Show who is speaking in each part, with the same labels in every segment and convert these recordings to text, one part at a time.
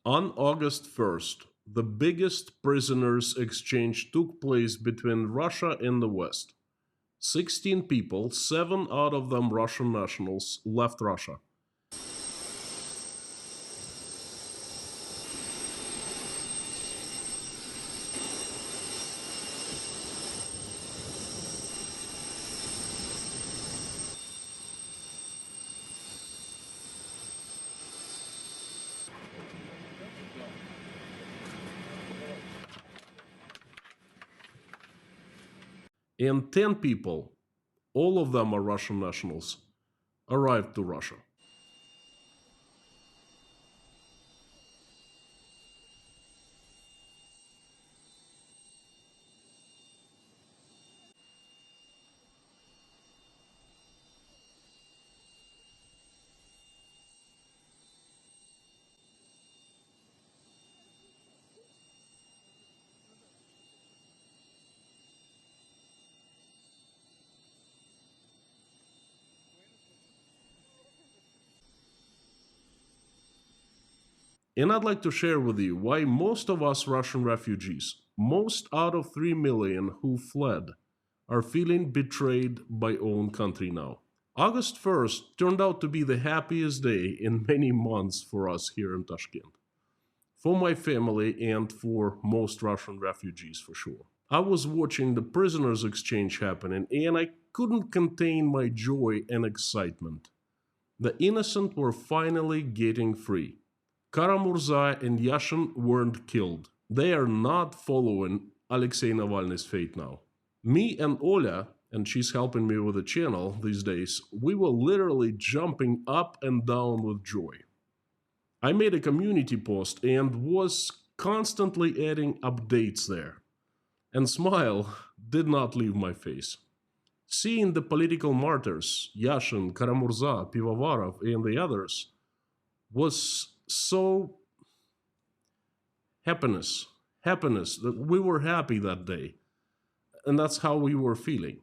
Speaker 1: On August 1st, the biggest prisoners exchange took place between Russia and the West. 16 people, 7 out of them Russian nationals, left Russia. And 10 people, all of them are Russian nationals, arrived to Russia. And I'd like to share with you why most of us Russian refugees, most out of 3 million who fled, are feeling betrayed by own country now. August 1st turned out to be the happiest day in many months for us here in Tashkent. For my family and for most Russian refugees for sure. I was watching the prisoners exchange happening and I couldn't contain my joy and excitement. The innocent were finally getting free. Karamurza and Yashin weren't killed. They are not following Alexei Navalny's fate now. Me and Oля, and she's helping me with the channel these days, we were literally jumping up and down with joy. I made a community post and was constantly adding updates there. And smile did not leave my face. Seeing the political martyrs, Yashin, Karamurza, Pivovarov, and the others, was so happiness that we were happy that day. And that's how we were feeling.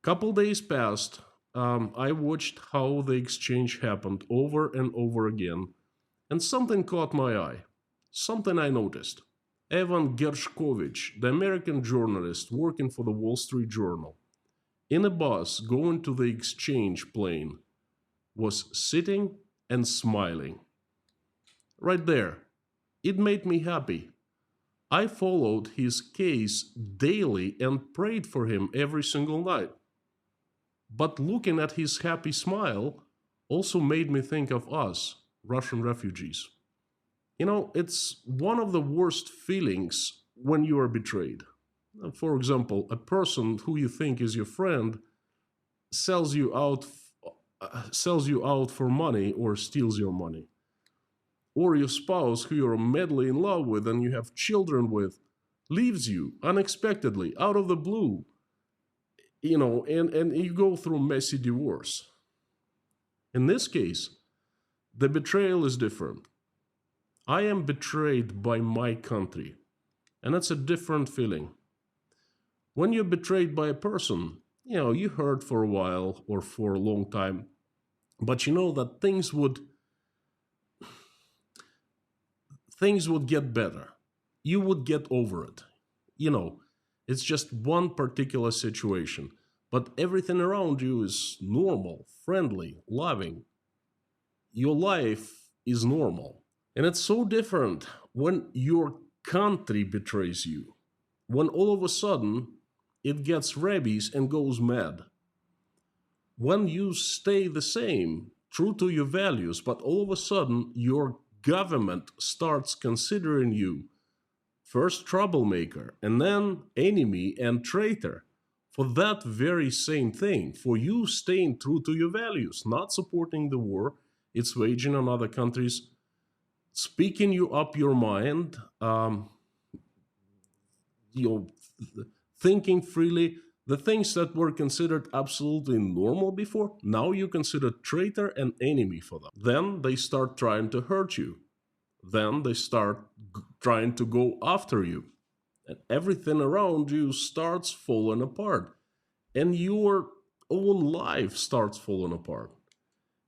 Speaker 1: Couple days passed. I watched how the exchange happened over and over again, and something caught my eye. Something I noticed. Evan Gershkovich, the American journalist working for the Wall Street Journal, in a bus going to the exchange plane, was sitting and smiling. Right there. It made me happy. I followed his case daily and prayed for him every single night. But looking at his happy smile also made me think of us, Russian refugees. You know, it's one of the worst feelings when you are betrayed. For example, a person who you think is your friend sells you out for money or steals your money. Or your spouse who you're madly in love with and you have children with leaves you unexpectedly out of the blue. And you go through messy divorce. In this case, the betrayal is different. I am betrayed by my country, and that's a different feeling. When you're betrayed by a person, you hurt for a while or for a long time, but you know that things would get better. You would get over it. It's just one particular situation, but everything around you is normal, friendly, loving. Your life is normal. And it's so different when your country betrays you. When all of a sudden it gets rabies and goes mad. When you stay the same, true to your values, but all of a sudden your government starts considering you first troublemaker and then enemy and traitor for that very same thing, for you staying true to your values, not supporting the war it's waging on other countries, speaking you up your mind, you know, thinking freely, the things that were considered absolutely normal before, now you consider traitor and enemy for them. Then they start trying to hurt you. Then they start trying to go after you. And everything around you starts falling apart. And your own life starts falling apart.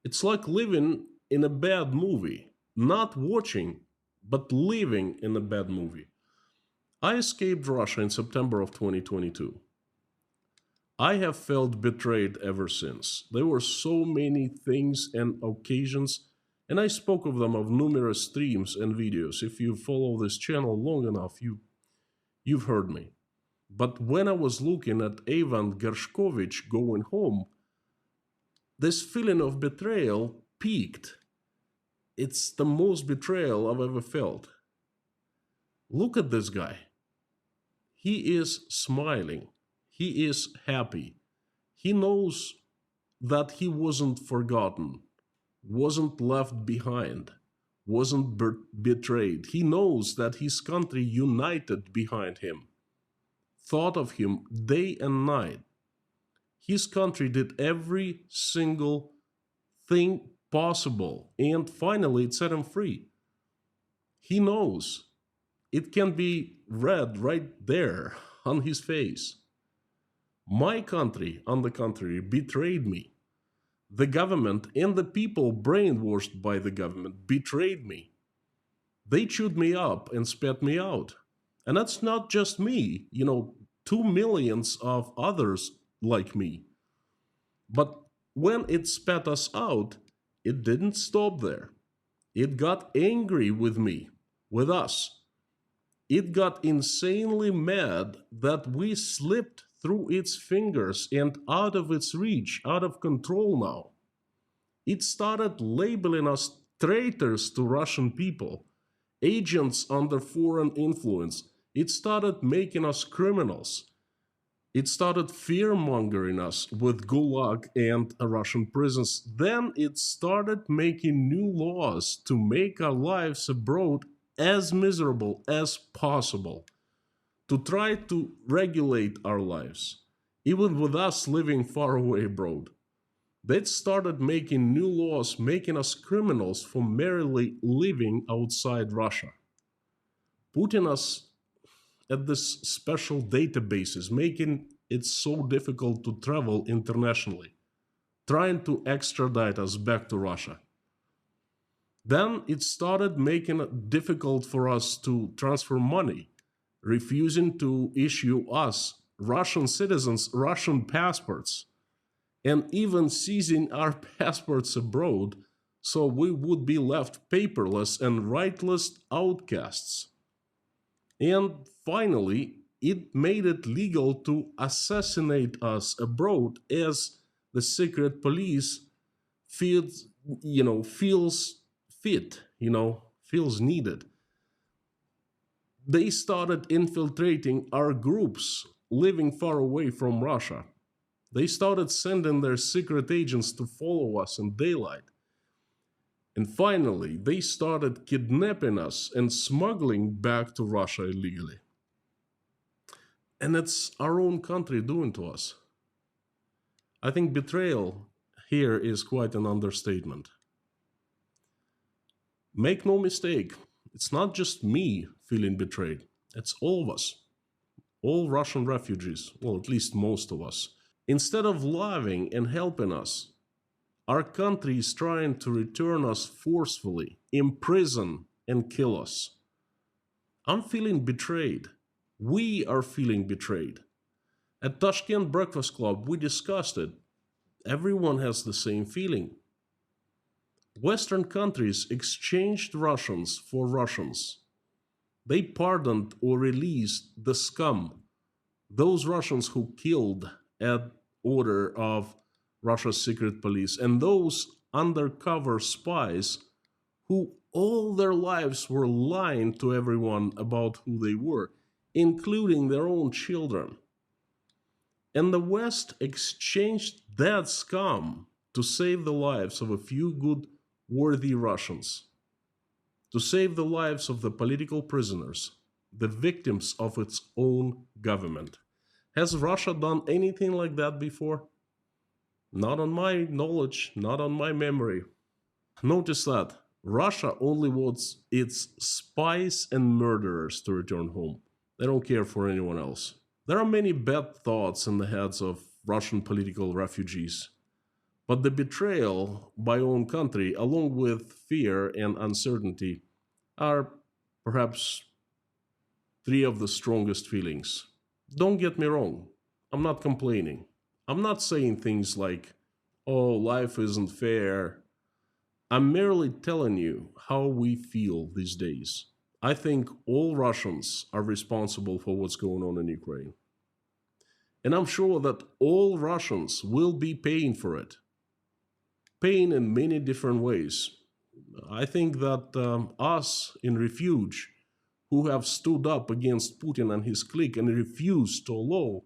Speaker 1: It's like living in a bad movie, not watching but living in a bad movie. I escaped Russia in September of 2022. I have felt betrayed ever since. There were so many things and occasions, and I spoke of them of numerous streams and videos. If you follow this channel long enough, you've heard me. But when I was looking at Ivan Gershkovich going home, this feeling of betrayal peaked. It's the most betrayal I've ever felt. Look at this guy. He is smiling. He is happy. He knows that he wasn't forgotten, wasn't left behind, wasn't betrayed. He knows that his country united behind him, thought of him day and night. His country did every single thing possible, and finally it set him free. He knows. It can be read right there on his face. My country, on the contrary, betrayed me. The government and the people brainwashed by the government betrayed me. They chewed me up and spat me out. And that's not just me, 2 million of others like me. But when it spat us out, it didn't stop there. It got angry with me, with us. It got insanely mad that we slipped through its fingers and out of its reach, out of control now. It started labeling us traitors to Russian people, agents under foreign influence. It started making us criminals. It started fear-mongering us with Gulag and Russian prisons. Then it started making new laws to make our lives abroad as miserable as possible, to try to regulate our lives, even with us living far away abroad. They started making new laws, making us criminals for merely living outside Russia, putting us at this special databases, making it so difficult to travel internationally, trying to extradite us back to Russia. Then it started making it difficult for us to transfer money, refusing to issue us, Russian citizens, Russian passports, and even seizing our passports abroad so we would be left paperless and rightless outcasts. And finally, it made it legal to assassinate us abroad as the secret police feels, feels fit, feels needed. They started infiltrating our groups living far away from Russia. They started sending their secret agents to follow us in daylight. And finally, they started kidnapping us and smuggling back to Russia illegally. And it's our own country doing to us. I think betrayal here is quite an understatement. Make no mistake, it's not just me feeling betrayed. It's all of us. All Russian refugees, well, at least most of us. Instead of loving and helping us, our country is trying to return us forcefully, imprison and kill us. I'm feeling betrayed. We are feeling betrayed. At Tashkent Breakfast Club, we discussed it. Everyone has the same feeling. Western countries exchanged Russians for Russians. They pardoned or released the scum, those Russians who killed at order of Russia's secret police, and those undercover spies who all their lives were lying to everyone about who they were, including their own children. And the West exchanged that scum to save the lives of a few good, worthy Russians, to save the lives of the political prisoners, the victims of its own government. Has Russia done anything like that before? Not on my knowledge, not on my memory. Notice that Russia only wants its spies and murderers to return home. They don't care for anyone else. There are many bad thoughts in the heads of Russian political refugees, but the betrayal by own country, along with fear and uncertainty, are perhaps three of the strongest feelings. Don't get me wrong, I'm not complaining. I'm not saying things like, oh, life isn't fair. I'm merely telling you how we feel these days. I think all Russians are responsible for what's going on in Ukraine. And I'm sure that all Russians will be paying for it, paying in many different ways. I think that us in refuge who have stood up against Putin and his clique and refused to allow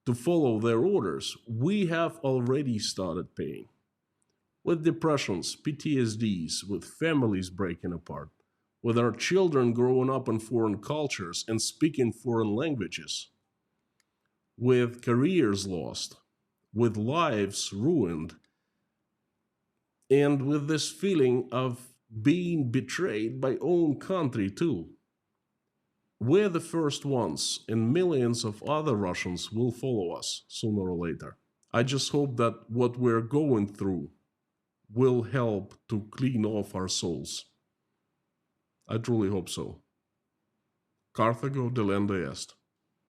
Speaker 1: to follow their orders, we have already started paying. With depressions, PTSDs, with families breaking apart, with our children growing up in foreign cultures and speaking foreign languages, with careers lost, with lives ruined, and with this feeling of being betrayed by own country too. We're the first ones, and millions of other Russians will follow us sooner or later. I just hope that what we're going through will help to clean off our souls. I truly hope so. Carthago delenda est.